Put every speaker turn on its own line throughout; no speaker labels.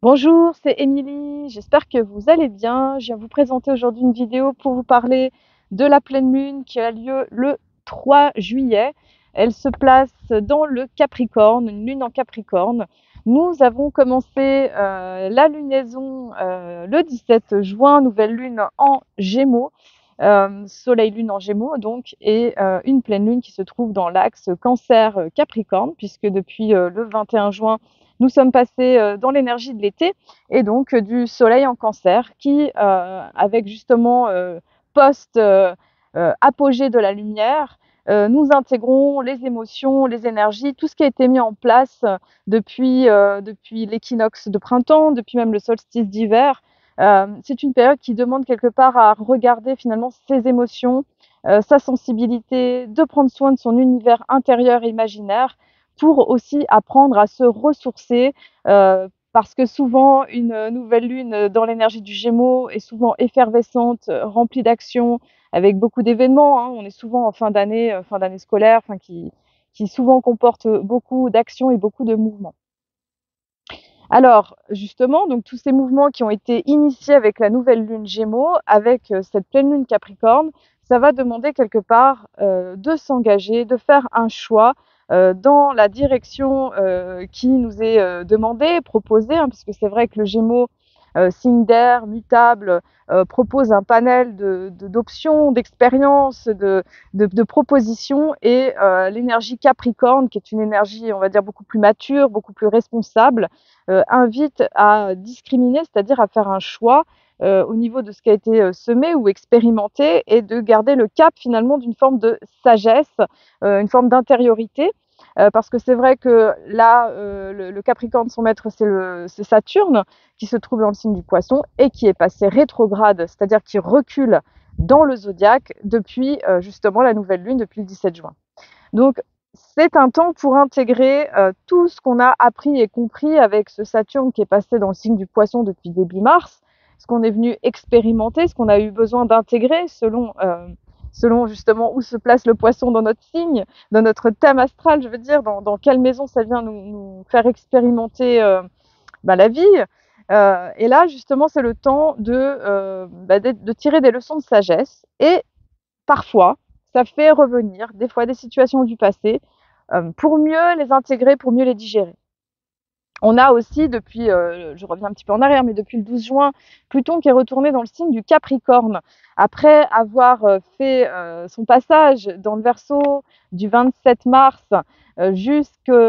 Bonjour, c'est Émilie, j'espère que vous allez bien. Je viens vous présenter aujourd'hui une vidéo pour vous parler de la pleine lune qui a lieu le 3 juillet. Elle se place dans le Capricorne, une lune en Capricorne. Nous avons commencé la lunaison le 17 juin, nouvelle lune en Gémeaux, Soleil-Lune en Gémeaux donc, et une pleine lune qui se trouve dans l'axe Cancer-Capricorne, puisque depuis le 21 juin, nous sommes passés dans l'énergie de l'été et donc du soleil en cancer qui, avec justement post-apogée de la lumière, nous intégrons les émotions, les énergies, tout ce qui a été mis en place depuis l'équinoxe de printemps, depuis même le solstice d'hiver. C'est une période qui demande quelque part à regarder finalement ses émotions, sa sensibilité, de prendre soin de son univers intérieur et imaginaire pour aussi apprendre à se ressourcer, parce que souvent une nouvelle lune dans l'énergie du Gémeaux est souvent effervescente, remplie d'actions, avec beaucoup d'événements, hein. On est souvent en fin d'année scolaire, enfin qui souvent comporte beaucoup d'actions et beaucoup de mouvements. Alors justement, donc tous ces mouvements qui ont été initiés avec la nouvelle lune Gémeaux, avec cette pleine lune Capricorne, ça va demander quelque part de s'engager, de faire un choix dans la direction qui nous est demandée, proposée, hein, parce que c'est vrai que le Gémeaux, signe d'air, mutable, propose un panel d'options, d'expériences, de propositions, et l'énergie Capricorne, qui est une énergie, on va dire, beaucoup plus mature, beaucoup plus responsable, invite à discriminer, c'est-à-dire à faire un choix au niveau de ce qui a été semé ou expérimenté, et de garder le cap finalement d'une forme de sagesse, une forme d'intériorité. Parce que c'est vrai que là, le Capricorne, son maître, c'est Saturne, qui se trouve dans le signe du Poisson et qui est passé rétrograde, c'est-à-dire qui recule dans le zodiaque depuis justement la nouvelle lune, depuis le 17 juin. Donc, c'est un temps pour intégrer tout ce qu'on a appris et compris avec ce Saturne qui est passé dans le signe du Poisson depuis début mars, ce qu'on est venu expérimenter, ce qu'on a eu besoin d'intégrer selon justement où se place le Poisson dans notre signe, dans notre thème astral, je veux dire, dans quelle maison ça vient nous faire expérimenter la vie. Et là, justement, c'est le temps de tirer des leçons de sagesse. Et parfois, ça fait revenir des fois des situations du passé pour mieux les intégrer, pour mieux les digérer. On a aussi depuis, je reviens un petit peu en arrière, mais depuis le 12 juin, Pluton qui est retourné dans le signe du Capricorne. Après avoir fait son passage dans le Verseau du 27 mars jusqu'au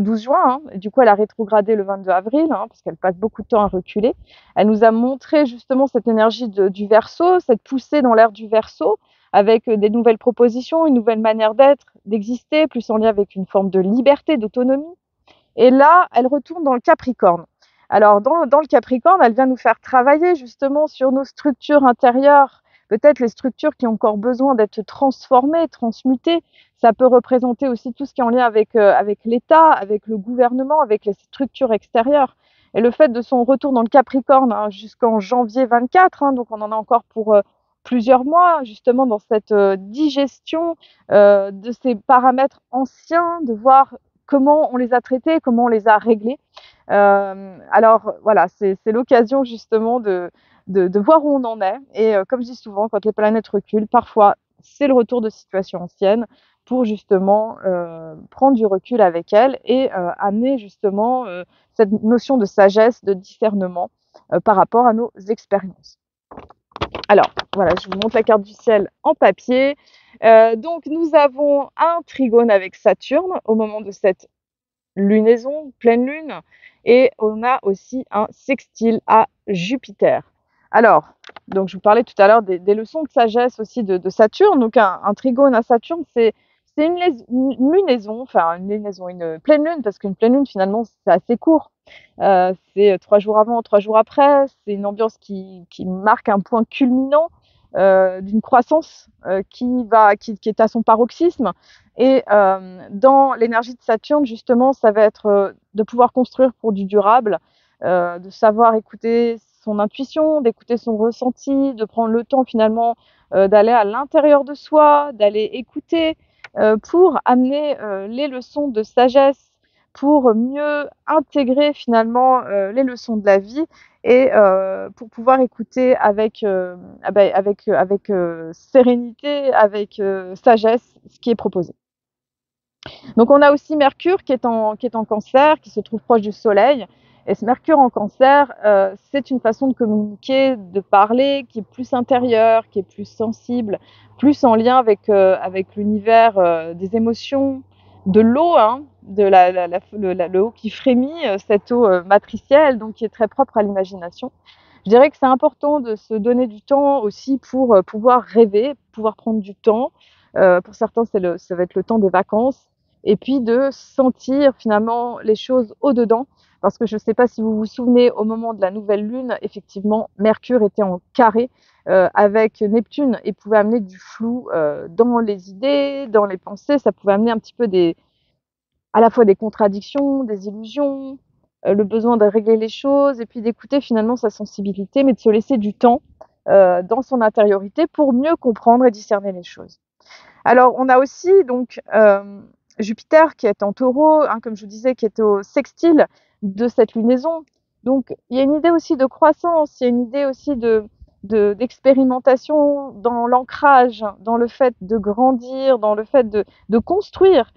12 juin, hein. Du coup, elle a rétrogradé le 22 avril, hein, parce qu'elle passe beaucoup de temps à reculer. Elle nous a montré justement cette énergie du Verseau, cette poussée dans l'air du Verseau, avec des nouvelles propositions, une nouvelle manière d'être, d'exister, plus en lien avec une forme de liberté, d'autonomie. Et là, elle retourne dans le Capricorne. Alors, dans le Capricorne, elle vient nous faire travailler justement sur nos structures intérieures, peut-être les structures qui ont encore besoin d'être transformées, transmutées. Ça peut représenter aussi tout ce qui est en lien avec l'État, avec le gouvernement, avec les structures extérieures. Et le fait de son retour dans le Capricorne, hein, jusqu'en janvier 24, hein, donc on en a encore pour plusieurs mois, justement dans cette digestion de ces paramètres anciens, de voir comment on les a traités, comment on les a réglés. Alors voilà, c'est l'occasion justement de voir où on en est. Et comme je dis souvent, quand les planètes reculent, parfois c'est le retour de situations anciennes pour justement prendre du recul avec elles et amener justement cette notion de sagesse, de discernement par rapport à nos expériences. Alors, voilà, je vous montre la carte du ciel en papier. Donc, nous avons un trigone avec Saturne au moment de cette lunaison, pleine lune, et on a aussi un sextile à Jupiter. Alors, donc je vous parlais tout à l'heure des leçons de sagesse aussi de Saturne. Donc, un trigone à Saturne, c'est une lunaison, enfin une pleine lune, parce qu'une pleine lune, finalement, c'est assez court. C'est 3 jours avant, 3 jours après. C'est une ambiance qui marque un point culminant d'une croissance qui est à son paroxysme. Et dans l'énergie de Saturne, justement, ça va être de pouvoir construire pour du durable, de savoir écouter son intuition, d'écouter son ressenti, de prendre le temps finalement d'aller à l'intérieur de soi, d'aller écouter pour amener les leçons de sagesse, pour mieux intégrer finalement les leçons de la vie et pour pouvoir écouter avec sérénité, avec sagesse ce qui est proposé. Donc on a aussi Mercure qui est en Cancer, qui se trouve proche du Soleil. Et ce Mercure en Cancer, c'est une façon de communiquer, de parler qui est plus intérieure, qui est plus sensible, plus en lien avec l'univers des émotions, de l'eau, hein, de le eau qui frémit, cette eau matricielle, donc qui est très propre à l'imagination. Je dirais que c'est important de se donner du temps aussi pour pouvoir rêver, pouvoir prendre du temps. Pour certains, ça va être le temps des vacances et puis de sentir finalement les choses au-dedans. Parce que je ne sais pas si vous vous souvenez, au moment de la nouvelle lune, effectivement, Mercure était en carré avec Neptune et pouvait amener du flou dans les idées, dans les pensées. Ça pouvait amener un petit peu à la fois des contradictions, des illusions, le besoin de régler les choses et puis d'écouter finalement sa sensibilité, mais de se laisser du temps dans son intériorité pour mieux comprendre et discerner les choses. Alors, on a aussi donc Jupiter qui est en Taureau, hein, comme je vous disais, qui est au sextile de cette lunaison. Donc, il y a une idée aussi de croissance, il y a une idée aussi d'expérimentation dans l'ancrage, dans le fait de grandir, dans le fait de construire.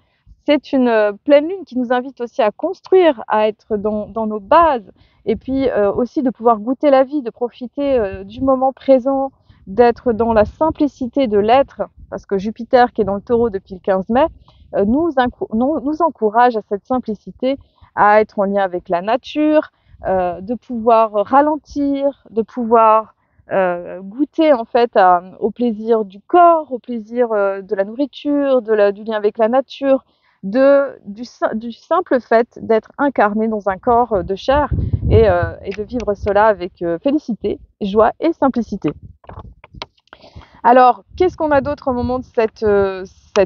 C'est une pleine lune qui nous invite aussi à construire, à être dans nos bases, et puis aussi de pouvoir goûter la vie, de profiter du moment présent, d'être dans la simplicité de l'être, parce que Jupiter, qui est dans le Taureau depuis le 15 mai, nous encourage à cette simplicité, à être en lien avec la nature, de pouvoir ralentir, de pouvoir goûter en fait au plaisir du corps, au plaisir de la nourriture, du lien avec la nature, du simple fait d'être incarné dans un corps de chair et de vivre cela avec félicité, joie et simplicité. Alors, qu'est-ce qu'on a d'autre au moment de cette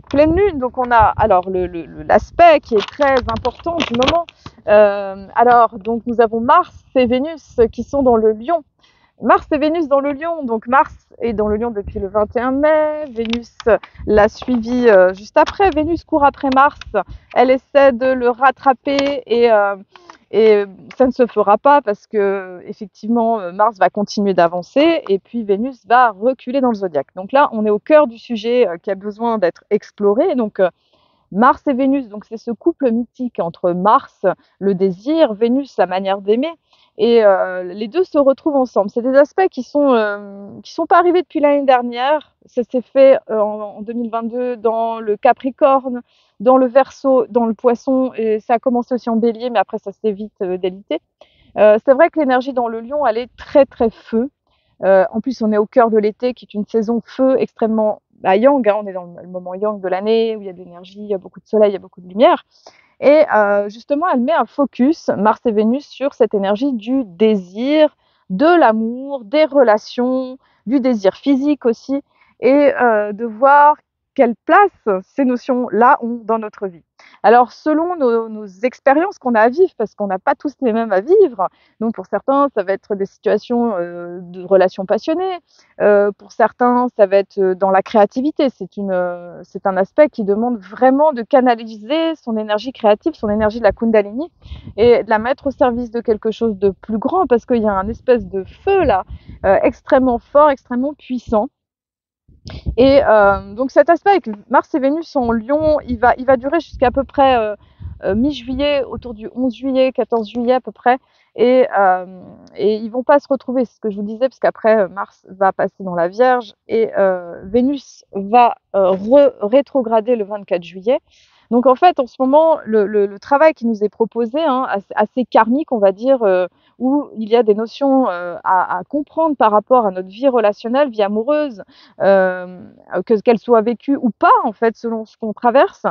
pleine lune? Donc, on a alors l'aspect qui est très important du moment. Alors, donc, nous avons Mars et Vénus qui sont dans le Lion. Mars et Vénus dans le Lion. Donc, Mars est dans le Lion depuis le 21 mai. Vénus l'a suivi juste après. Vénus court après Mars. Elle essaie de le rattraper et ça ne se fera pas parce que effectivement Mars va continuer d'avancer et puis Vénus va reculer dans le zodiaque. Donc là, on est au cœur du sujet qui a besoin d'être exploré. Donc Mars et Vénus, donc c'est ce couple mythique entre Mars, le désir, Vénus, la manière d'aimer, et les deux se retrouvent ensemble. C'est des aspects qui sont pas arrivés depuis l'année dernière. Ça s'est fait en 2022 dans le Capricorne, dans le Verseau, dans le Poisson, et ça a commencé aussi en Bélier, mais après ça s'est vite délité. C'est vrai que l'énergie dans le Lion, elle est très très feu. En plus, on est au cœur de l'été, qui est une saison feu extrêmement yang, hein, on est dans le moment yang de l'année, où il y a de l'énergie, il y a beaucoup de soleil, il y a beaucoup de lumière. Et justement, elle met un focus, Mars et Vénus, sur cette énergie du désir, de l'amour, des relations, du désir physique aussi, et de voir quelle place ces notions-là ont dans notre vie. Alors, selon nos expériences qu'on a à vivre, parce qu'on n'a pas tous les mêmes à vivre, donc pour certains, ça va être des situations de relations passionnées, pour certains, ça va être dans la créativité. C'est un aspect qui demande vraiment de canaliser son énergie créative, son énergie de la Kundalini, et de la mettre au service de quelque chose de plus grand, parce qu'il y a un espèce de feu là, extrêmement fort, extrêmement puissant. Et donc cet aspect avec Mars et Vénus en Lion, il va durer jusqu'à peu près mi-juillet, autour du 11 juillet, 14 juillet à peu près. Et ils vont pas se retrouver, c'est ce que je vous disais, parce qu'après Mars va passer dans la Vierge et Vénus va rétrograder le 24 juillet. Donc en fait, en ce moment, le travail qui nous est proposé, hein, assez karmique, on va dire, où il y a des notions à comprendre par rapport à notre vie relationnelle, vie amoureuse, qu'elle soit vécue ou pas, en fait, selon ce qu'on traverse.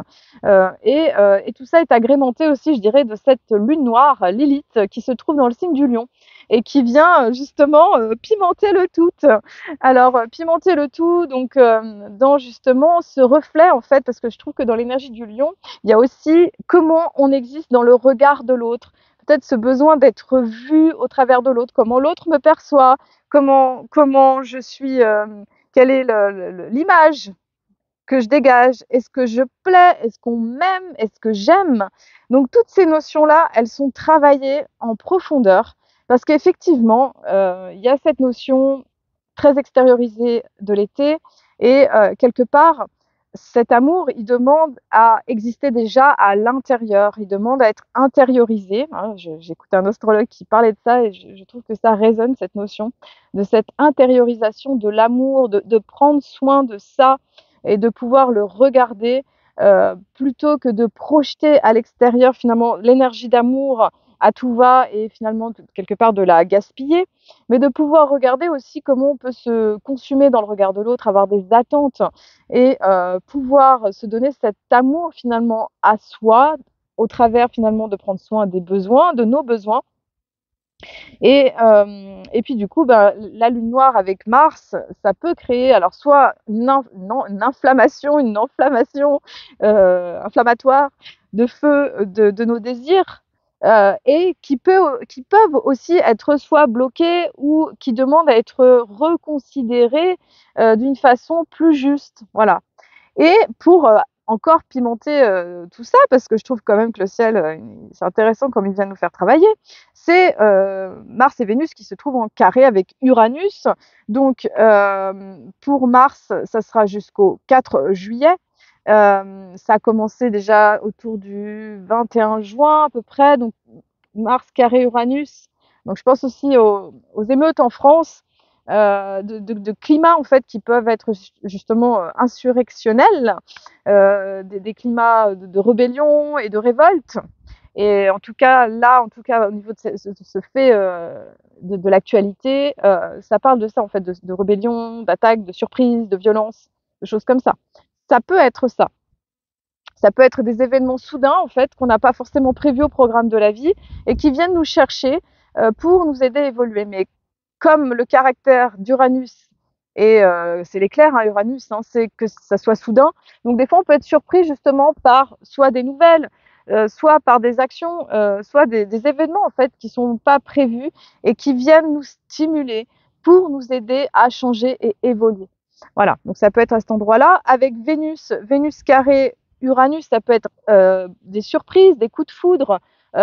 Et tout ça est agrémenté aussi, je dirais, de cette lune noire, Lilith, qui se trouve dans le signe du Lion et qui vient justement pimenter le tout. Alors, pimenter le tout, donc dans justement ce reflet, en fait, parce que je trouve que dans l'énergie du Lion, il y a aussi comment on existe dans le regard de l'autre. Peut-être ce besoin d'être vu au travers de l'autre, comment l'autre me perçoit, comment je suis, quelle est l'image que je dégage? Est-ce que je plais? Est-ce qu'on m'aime? Est-ce que j'aime? Donc toutes ces notions-là, elles sont travaillées en profondeur parce qu'effectivement, il y a cette notion très extériorisée de l'été et quelque part, cet amour, il demande à exister déjà à l'intérieur, il demande à être intériorisé, hein. J'ai écouté un astrologue qui parlait de ça et je trouve que ça résonne, cette notion de cette intériorisation de l'amour, de prendre soin de ça et de pouvoir le regarder plutôt que de projeter à l'extérieur finalement l'énergie d'amour à tout va et finalement quelque part de la gaspiller, mais de pouvoir regarder aussi comment on peut se consumer dans le regard de l'autre, avoir des attentes et pouvoir se donner cet amour finalement à soi au travers finalement de prendre soin des besoins, de nos besoins et puis du coup, bah, la lune noire avec Mars, ça peut créer alors soit une inflammation, une enflammation inflammatoire de feu de nos désirs et qui peuvent aussi être soit bloqués ou qui demandent à être reconsidérés d'une façon plus juste. Voilà. Et pour encore pimenter tout ça, parce que je trouve quand même que le ciel, c'est intéressant comme il vient nous faire travailler, c'est Mars et Vénus qui se trouvent en carré avec Uranus. Donc pour Mars, ça sera jusqu'au 4 juillet. Ça a commencé déjà autour du 21 juin à peu près, donc Mars carré Uranus. Donc je pense aussi aux émeutes en France, de climats en fait qui peuvent être justement insurrectionnels, des climats de rébellion et de révolte. Et en tout cas, là, en tout cas, au niveau de ce fait de l'actualité, ça parle de ça en fait, de rébellion, d'attaque, de surprise, de violence, de choses comme ça. Ça peut être ça. Ça peut être des événements soudains, en fait, qu'on n'a pas forcément prévus au programme de la vie et qui viennent nous chercher pour nous aider à évoluer. Mais comme le caractère d'Uranus, et c'est l'éclair, hein, Uranus, hein, c'est que ça soit soudain. Donc des fois, on peut être surpris justement par soit des nouvelles, soit par des actions, soit des événements en fait qui sont pas prévus et qui viennent nous stimuler pour nous aider à changer et évoluer. Voilà, donc ça peut être à cet endroit-là. Avec Vénus, Vénus carré Uranus, ça peut être des surprises, des coups de foudre,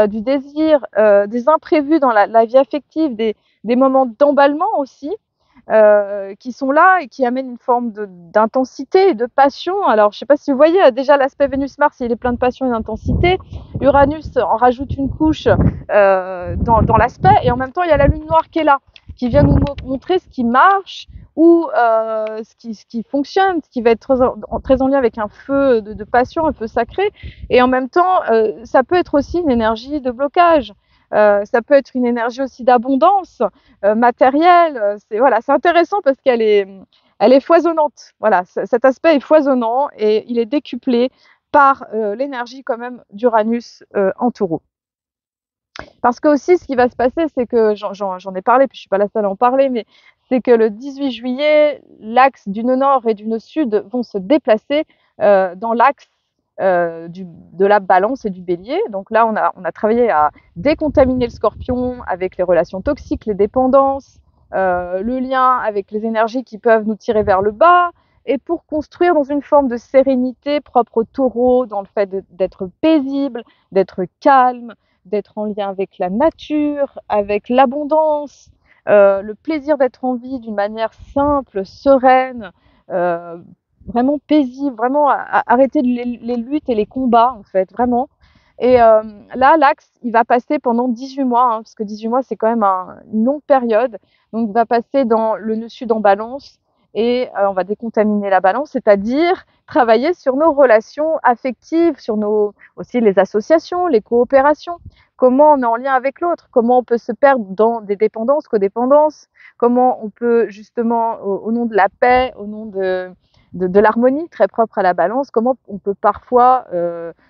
du désir, des imprévus dans la vie affective, des moments d'emballement aussi, qui sont là et qui amènent une forme d'intensité et de passion. Alors, je ne sais pas si vous voyez, déjà l'aspect Vénus-Mars, il est plein de passion et d'intensité. Uranus en rajoute une couche dans l'aspect, et en même temps, il y a la lune noire qui est là, qui vient nous montrer ce qui marche ou ce qui fonctionne, ce qui va être très en lien avec un feu de passion, un feu sacré. Et en même temps, ça peut être aussi une énergie de blocage. Ça peut être une énergie aussi d'abondance matérielle. C'est intéressant parce elle est foisonnante. Voilà, cet aspect est foisonnant et il est décuplé par l'énergie quand même d'Uranus en Taureau. Parce que aussi, ce qui va se passer, c'est que j'en ai parlé, puis je suis pas la seule à en parler, mais c'est que le 18 juillet, l'axe du nord et du sud vont se déplacer dans l'axe de la balance et du bélier. Donc là, on a travaillé à décontaminer le scorpion avec les relations toxiques, les dépendances, le lien avec les énergies qui peuvent nous tirer vers le bas, et pour construire dans une forme de sérénité propre au taureau, dans le fait d'être paisible, d'être calme, d'être en lien avec la nature, avec l'abondance, le plaisir d'être en vie d'une manière simple, sereine, euh, vraiment paisible, vraiment arrêter les luttes et les combats en fait, vraiment. Et là, l'axe, il va passer pendant 18 mois, hein, parce que 18 mois, c'est quand même une longue période. Donc, il va passer dans le nœud sud en balance et on va décontaminer la balance, c'est-à-dire travailler sur nos relations affectives, sur aussi les associations, les coopérations. Comment on est en lien avec l'autre, comment on peut se perdre dans des dépendances, codépendances, comment on peut justement, au nom de la paix, au nom de l'harmonie très propre à la balance, comment on peut parfois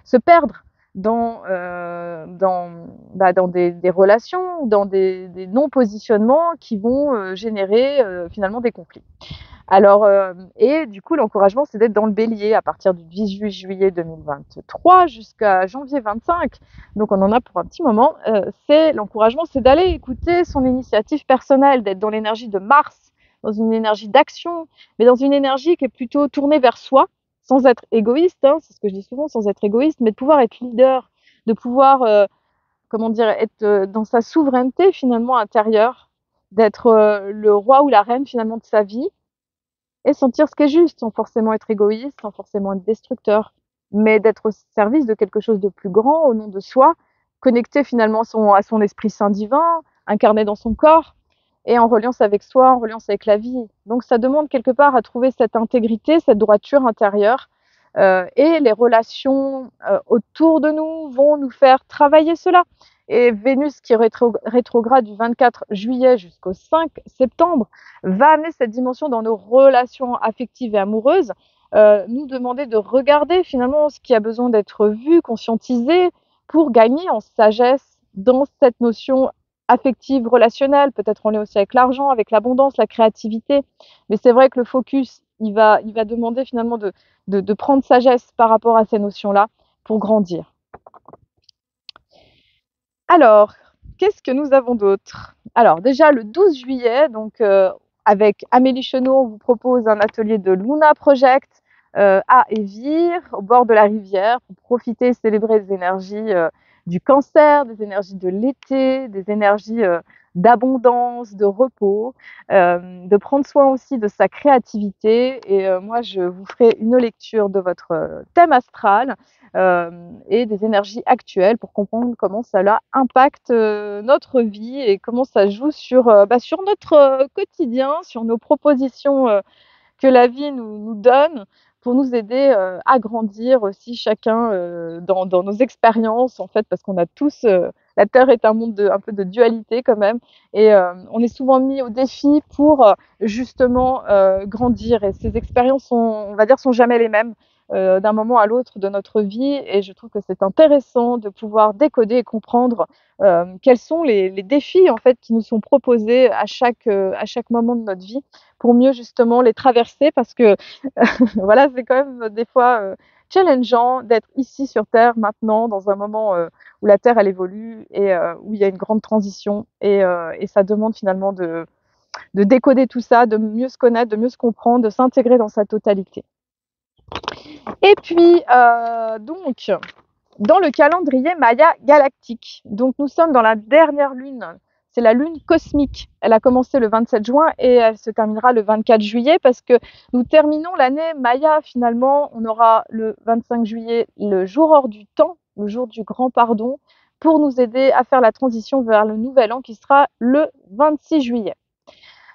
se perdre dans des relations, dans des non-positionnements qui vont générer finalement des conflits. Alors, et du coup, l'encouragement, c'est d'être dans le bélier à partir du 18 juillet 2023 jusqu'à janvier 25. Donc, on en a pour un petit moment. L'encouragement, c'est d'aller écouter son initiative personnelle, d'être dans l'énergie de Mars, dans une énergie d'action, mais dans une énergie qui est plutôt tournée vers soi. sans être égoïste, hein, c'est ce que je dis souvent, sans être égoïste, mais de pouvoir être leader, de pouvoir, comment dire, être dans sa souveraineté finalement intérieure, d'être le roi ou la reine finalement de sa vie et sentir ce qui est juste, sans forcément être égoïste, sans forcément être destructeur, mais d'être au service de quelque chose de plus grand au nom de soi, connecté finalement à son esprit saint divin, incarné dans son corps et en reliance avec soi, en reliance avec la vie. Donc ça demande quelque part à trouver cette intégrité, cette droiture intérieure et les relations autour de nous vont nous faire travailler cela. Et Vénus qui est rétrograde du 24 juillet jusqu'au 5 septembre va amener cette dimension dans nos relations affectives et amoureuses, nous demander de regarder finalement ce qui a besoin d'être vu, conscientisé pour gagner en sagesse dans cette notion affective, relationnelle. Peut-être on est aussi avec l'argent, avec l'abondance, la créativité. Mais c'est vrai que le focus, il va demander finalement de prendre sagesse par rapport à ces notions-là pour grandir. Alors, qu'est-ce que nous avons d'autre? Alors déjà le 12 juillet, donc avec Amélie Chenot, on vous propose un atelier de Luna Project à Évire, au bord de la rivière, pour profiter et célébrer les énergies du cancer, des énergies de l'été, des énergies d'abondance, de repos, de prendre soin aussi de sa créativité. Et moi, je vous ferai une lecture de votre thème astral et des énergies actuelles pour comprendre comment cela impacte notre vie et comment ça joue sur notre quotidien, sur nos propositions que la vie nous donne pour nous aider à grandir aussi chacun dans nos expériences en fait parce qu'on a tous la Terre est un monde un peu de dualité quand même et on est souvent mis au défi pour justement grandir et ces expériences on va dire sont jamais les mêmes d'un moment à l'autre de notre vie et je trouve que c'est intéressant de pouvoir décoder et comprendre quels sont les défis en fait qui nous sont proposés à chaque moment de notre vie pour mieux justement les traverser parce que voilà, c'est quand même des fois challengeant d'être ici sur Terre maintenant, dans un moment où la Terre elle évolue et où il y a une grande transition et ça demande finalement de décoder tout ça, de mieux se connaître, de mieux se comprendre, de s'intégrer dans sa totalité. Et puis donc dans le calendrier Maya galactique, donc nous sommes dans la dernière lune. C'est la lune cosmique. Elle a commencé le 27 juin et elle se terminera le 24 juillet parce que nous terminons l'année Maya finalement. On aura le 25 juillet le jour hors du temps, le jour du grand pardon, pour nous aider à faire la transition vers le nouvel an qui sera le 26 juillet.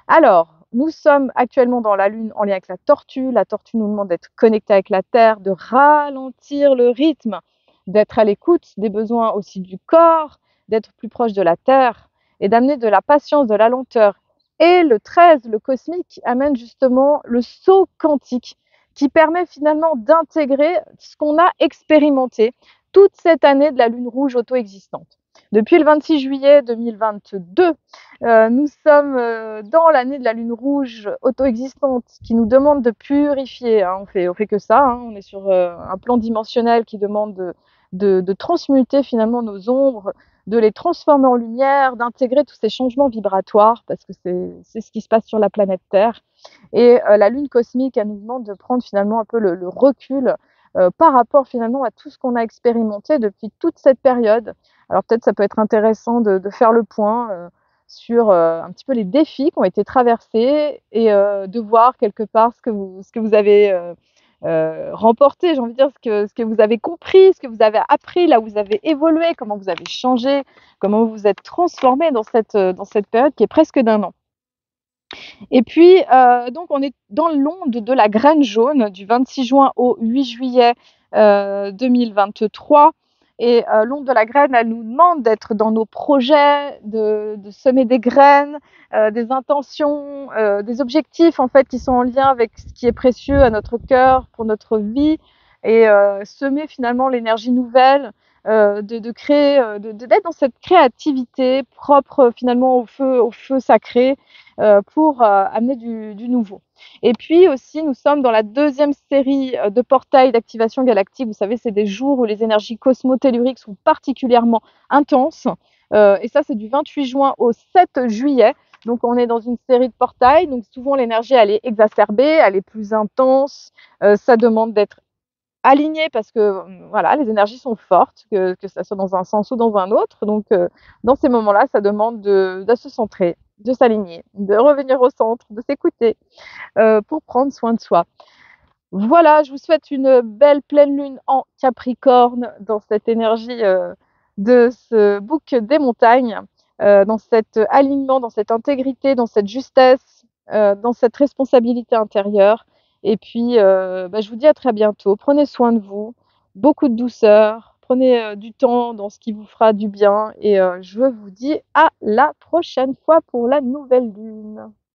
Alors, nous sommes actuellement dans la lune en lien avec la tortue. La tortue nous demande d'être connecté avec la terre, de ralentir le rythme, d'être à l'écoute des besoins aussi du corps, d'être plus proche de la terre et d'amener de la patience, de la lenteur. Et le 13, le cosmique, amène justement le saut quantique qui permet finalement d'intégrer ce qu'on a expérimenté toute cette année de la lune rouge auto-existante. Depuis le 26 juillet 2022, nous sommes dans l'année de la lune rouge auto-existante qui nous demande de purifier. Hein. On fait que ça. Hein. On est sur un plan dimensionnel qui demande de transmuter finalement nos ombres, de les transformer en lumière, d'intégrer tous ces changements vibratoires parce que c'est ce qui se passe sur la planète Terre. Et la lune cosmique, elle nous demande de prendre finalement un peu le recul par rapport finalement à tout ce qu'on a expérimenté depuis toute cette période. Alors peut-être ça peut être intéressant de faire le point sur un petit peu les défis qui ont été traversés et de voir quelque part ce que vous avez remporté, j'ai envie de dire, ce que vous avez compris, ce que vous avez appris, là où vous avez évolué, comment vous avez changé, comment vous vous êtes transformé dans cette période qui est presque d'un an. Et puis, donc, on est dans l'onde de la graine jaune du 26 juin au 8 juillet 2023. Et l'onde de la graine, elle nous demande d'être dans nos projets, de semer des graines, des intentions, des objectifs en fait qui sont en lien avec ce qui est précieux à notre cœur, pour notre vie, et semer finalement l'énergie nouvelle, de créer, d'être dans cette créativité propre finalement au feu sacré pour amener du nouveau. Et puis aussi, nous sommes dans la deuxième série de portails d'activation galactique. Vous savez, c'est des jours où les énergies cosmotelluriques sont particulièrement intenses. Et ça, c'est du 28 juin au 7 juillet. Donc, on est dans une série de portails. Donc, souvent, l'énergie, elle est exacerbée, elle est plus intense. Ça demande d'être aligné parce que voilà, les énergies sont fortes, que ça soit dans un sens ou dans un autre. Donc, dans ces moments-là, ça demande de se centrer, de s'aligner, de revenir au centre, de s'écouter pour prendre soin de soi. Voilà, je vous souhaite une belle pleine lune en Capricorne dans cette énergie de ce bouc des montagnes, dans cet alignement, dans cette intégrité, dans cette justesse, dans cette responsabilité intérieure. Et puis, je vous dis à très bientôt. Prenez soin de vous, beaucoup de douceur, prenez du temps dans ce qui vous fera du bien. Et je vous dis à la prochaine fois pour la nouvelle lune.